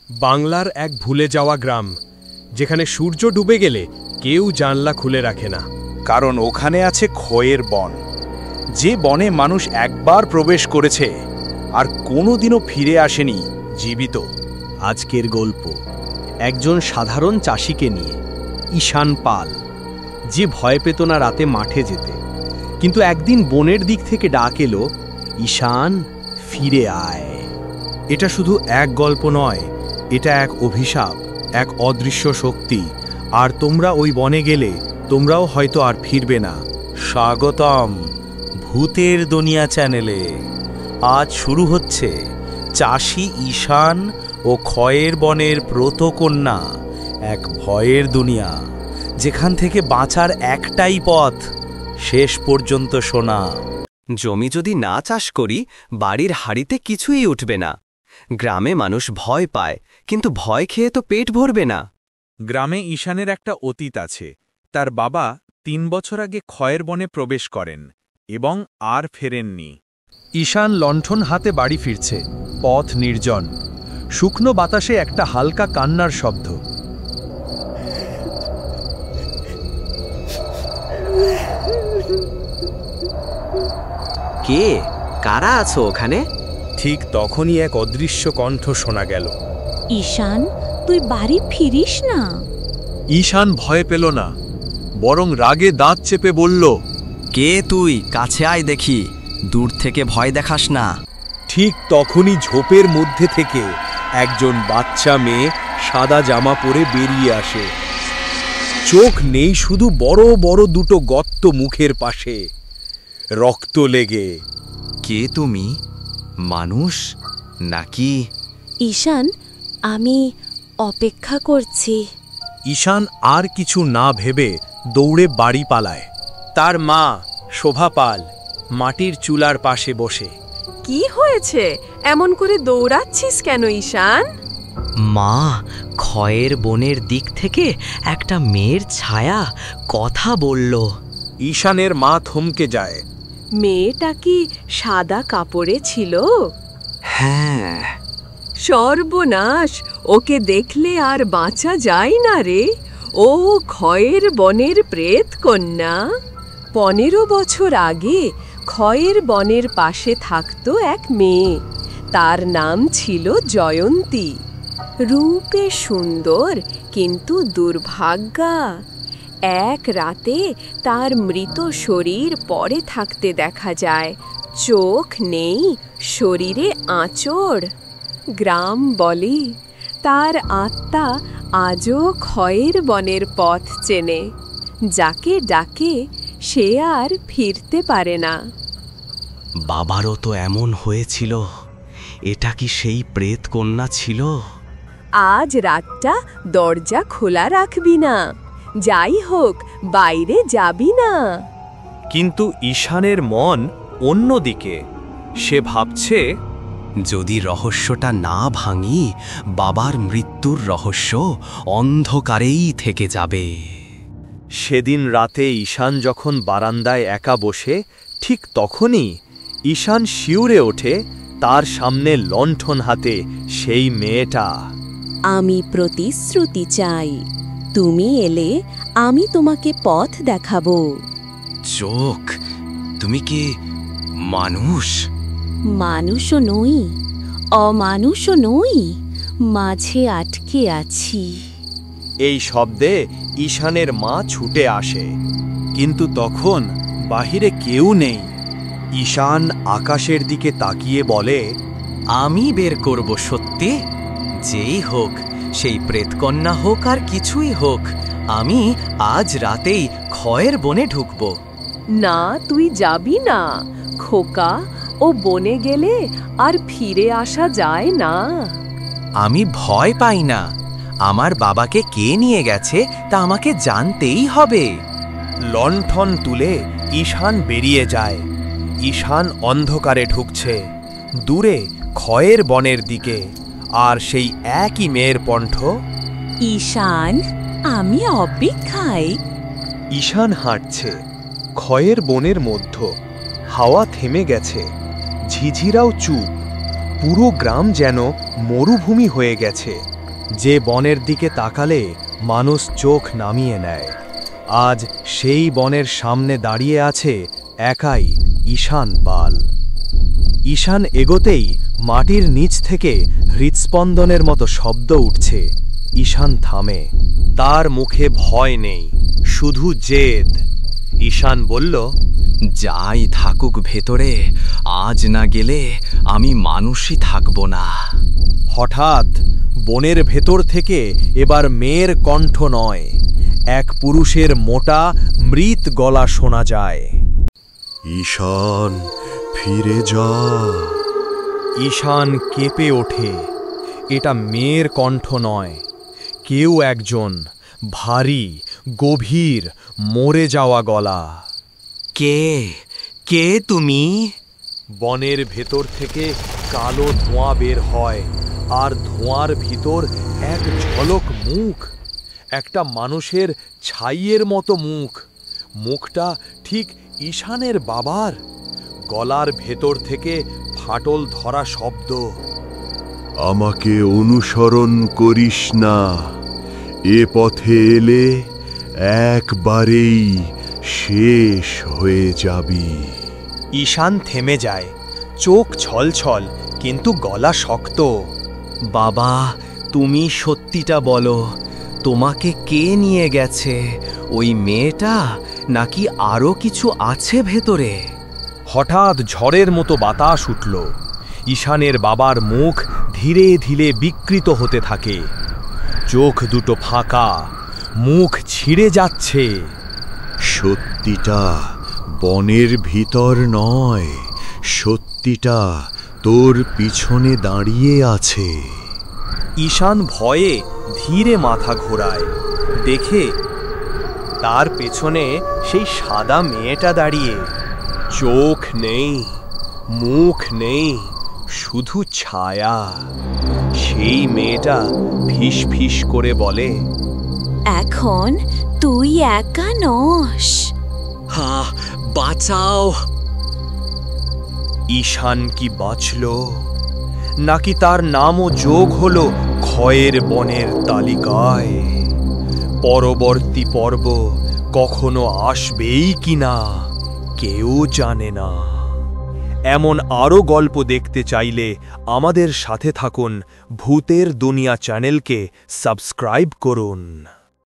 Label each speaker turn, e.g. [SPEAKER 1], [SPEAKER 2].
[SPEAKER 1] বাংলার এক ভুলে যাওয়া গ্রাম, যেখানে সূর্য ডুবে গেলে কেউ জানলা খুলে রাখে না,
[SPEAKER 2] কারণ ওখানে আছে খয়ের বন, যে বনে মানুষ একবার প্রবেশ করেছে আর কোনোদিনও ফিরে আসেনি জীবিত।
[SPEAKER 3] আজকের গল্প একজন সাধারণ চাষিকে নিয়ে, ঈশান পাল, যে ভয় পেত না রাতে মাঠে যেতে। কিন্তু একদিন বনের দিক থেকে ডাক এলো, ঈশান ফিরে আয়।
[SPEAKER 1] এটা শুধু এক গল্প নয়, এটা এক অভিশাপ, এক অদৃশ্য শক্তি। আর তোমরা ওই বনে গেলে তোমরাও হয়তো আর ফিরবে না।
[SPEAKER 2] স্বাগতম ভূতের দুনিয়া চ্যানেলে। আজ শুরু হচ্ছে চাষি ঈশান ও খয়ের বনের ব্রতকন্যা, এক ভয়ের দুনিয়া, যেখান থেকে বাঁচার একটাই পথ, শেষ পর্যন্ত শোনা।
[SPEAKER 4] জমি যদি না চাষ করি, বাড়ির হাড়িতে কিছুই উঠবে না। গ্রামে মানুষ ভয় পায়, কিন্তু ভয় খেয়ে তো পেট ভরবে না।
[SPEAKER 5] গ্রামে ঈশানের একটা অতীত আছে। তার বাবা ৩ বছর আগে খয়ের বনে প্রবেশ করেন এবং আর ফেরেননি।
[SPEAKER 1] ঈশান লণ্ঠন হাতে বাড়ি ফিরছে, পথ নির্জন, শুকনো বাতাসে একটা হালকা কান্নার শব্দ।
[SPEAKER 4] কে, কারা আছো ওখানে?
[SPEAKER 1] ঠিক তখনই এক অদৃশ্য কণ্ঠ শোনা গেল।
[SPEAKER 6] ঈশান, তুই বাড়ি ফিরিস না।
[SPEAKER 1] ঈশান ভয় পেল না, বরং রাগে দাঁত চেপে বলল,
[SPEAKER 4] কে তুই? কাছে আয় দেখি, দূর থেকে ভয় দেখাস না।
[SPEAKER 1] ঠিক তখনই ঝোপের মধ্যে থেকে একজন বাচ্চা মেয়ে সাদা জামা পরে বেরিয়ে আসে। চোখ নেই, শুধু বড় বড় দুটো গর্ত মুখের পাশে, রক্ত লেগে।
[SPEAKER 4] কে তুমি? মানুষ নাকি?
[SPEAKER 6] ঈশান, আমি অপেক্ষা করছি।
[SPEAKER 1] ঈশান আর কিছু না ভেবে দৌড়ে বাড়ি পালায়। তার মা শোভা পাল মাটির চুলার পাশে বসে।
[SPEAKER 7] কি হয়েছে? এমন করে দৌড়াচ্ছিস কেন ঈশান?
[SPEAKER 8] মা, খয়ের বনের দিক থেকে একটা মেয়ের ছায়া কথা বলল।
[SPEAKER 1] ঈশানের মা থমকে যায়।
[SPEAKER 7] মেয়েটা কি সাদা কাপড়ে ছিল?
[SPEAKER 8] হ্যাঁ।
[SPEAKER 7] সর্বনাশ, ওকে দেখলে আর বাঁচা যায় না রে। ও খয়ের বনের প্রেত কন্যা। 15 বছর আগে খয়ের বনের পাশে থাকতো এক মেয়ে, তার নাম ছিল জয়ন্তী। রূপে সুন্দর, কিন্তু দুর্ভাগ্যা। এক রাতে তার মৃত শরীর পড়ে থাকতে দেখা যায়। চোখ নেই, শরীরে আঁচড়। গ্রাম বলে তার আত্মা আজও খয়ের বনের পথ চেনে। যাকে ডাকে সে আর ফিরতে পারে না।
[SPEAKER 8] বাবারও তো এমন হয়েছিল। এটা কি সেই প্রেত কন্যা ছিল?
[SPEAKER 7] আজ রাতটা দরজা খোলা রাখবি না, যাই হোক বাইরে যাবি না।
[SPEAKER 1] কিন্তু ঈশানের মন অন্যদিকে। সে ভাবছে,
[SPEAKER 4] যদি রহস্যটা না ভাঙি, বাবার মৃত্যুর রহস্য অন্ধকারেই থেকে যাবে।
[SPEAKER 1] সেদিন রাতে ঈশান যখন বারান্দায় একা বসে, ঠিক তখনই ঈশান শিউরে ওঠে। তার সামনে লণ্ঠন হাতে সেই মেয়েটা।
[SPEAKER 6] আমি প্রতিশ্রুতি চাই, তুমি এলে আমি তোমাকে পথ দেখাবো।
[SPEAKER 4] চোখ, তুমি কি মানুষ?
[SPEAKER 6] মানুষও নই, অমানুষও নই, মাঝে আটকে আছি।
[SPEAKER 1] এই শব্দে ঈশানের মা ছুটে আসে, কিন্তু তখন বাহিরে কেউ নেই। ঈশান আকাশের দিকে তাকিয়ে বলে,
[SPEAKER 4] আমি বের করব সত্যি। যেই হোক, সেই প্রেতকন্যা হোক আর কিছুই হোক, আমি আজ রাতেই খয়ের বনে ঢুকব।
[SPEAKER 7] না, তুই যাবি না খোকা। ও বনে গেলে আর ফিরে আসা যায় না।
[SPEAKER 4] আমি ভয় পাই না। আমার বাবাকে কে নিয়ে গেছে তা আমাকে জানতেই হবে।
[SPEAKER 1] লণ্ঠন তুলে ঈশান বেরিয়ে যায়। ঈশান অন্ধকারে ঢুকছে, দূরে খয়ের বনের দিকে। আর সেই একই মেয়ের কণ্ঠ,
[SPEAKER 6] ঈশান, আমি অপেক্ষায়।
[SPEAKER 1] ঈশান হাঁটছে খয়ের বনের মধ্য। হাওয়া থেমে গেছে, ঝিঝিরাও চুপ। পুরো গ্রাম যেন মরুভূমি হয়ে গেছে।
[SPEAKER 3] যে বনের দিকে তাকালে মানুষ চোখ নামিয়ে নেয়। আজ সেই বনের সামনে দাঁড়িয়ে আছে একাই ঈশান পাল। ঈশান এগোতেই মাটির নিচ থেকে হৃৎস্পন্দনের মতো শব্দ উঠছে। ঈশান থামে। তার মুখে ভয় নেই, শুধু জেদ। ঈশান বলল,
[SPEAKER 4] যাই থাকুক ভেতরে, আজ না গেলে আমি মানুষই থাকব না।
[SPEAKER 3] হঠাৎ বনের ভেতর থেকে এবার মেয়ের কণ্ঠ নয়, এক পুরুষের মোটা মৃত গলা শোনা যায়।
[SPEAKER 1] ঈশান, ফিরে যা।
[SPEAKER 3] ঈশান কেঁপে ওঠে। এটা মেয়ের কণ্ঠ নয়, কেউ একজন, ভারী, গভীর, মরে যাওয়া গলা।
[SPEAKER 4] কে কে তুমি?
[SPEAKER 3] বনের ভেতর থেকে কালো ধোঁয়া বের হয়, আর ধোঁয়ার ভিতর এক ঝলক মুখ, একটা মানুষের ছাইয়ের মতো মুখ। মুখটা ঠিক ঈশানের বাবার। গলার ভেতর থেকে ফাটল ধরা শব্দ।
[SPEAKER 1] আমাকে অনুসরণ করিস না, এ পথে এলে একবারেই শেষ হয়ে যাবি।
[SPEAKER 3] ঈশান থেমে যায়, চোখ ছলছল, কিন্তু গলা শক্ত।
[SPEAKER 4] বাবা, তুমি সত্যিটা বলো, তোমাকে কে নিয়ে গেছে? ওই মেয়েটা নাকি আরো কিছু আছে ভেতরে?
[SPEAKER 3] হঠাৎ ঝড়ের মতো বাতাস উঠল। ঈশানের বাবার মুখ ধীরে ধীরে বিকৃত হতে থাকে। চোখ দুটো ফাঁকা, মুখ ছিঁড়ে যাচ্ছে।
[SPEAKER 1] সত্যিটা বনের ভিতর নয়, সত্যিটা তোর পিছনে দাঁড়িয়ে আছে।
[SPEAKER 3] ঈশান ভয়ে ধীরে মাথা ঘোরায়, দেখে তার পেছনে সেই সাদা মেয়েটা দাঁড়িয়ে। চোখ নেই, মুখ নেই, শুধু ছায়া। সেই মেয়েটা ফিস ফিস করে বলে,
[SPEAKER 6] এখন তুই একা নস।
[SPEAKER 4] হা, বাঁচাও।
[SPEAKER 3] ঈশান কি বাঁচল, নাকি তার নামও যোগ হলো ক্ষয়ের বনের তালিকায়? পরবর্তী পর্ব কখনো আসবেই কিনা কেউ জানে না। এমন আরও গল্প দেখতে চাইলে আমাদের সাথে থাকুন। ভূতের দুনিয়া চ্যানেলকে সাবস্ক্রাইব করুন।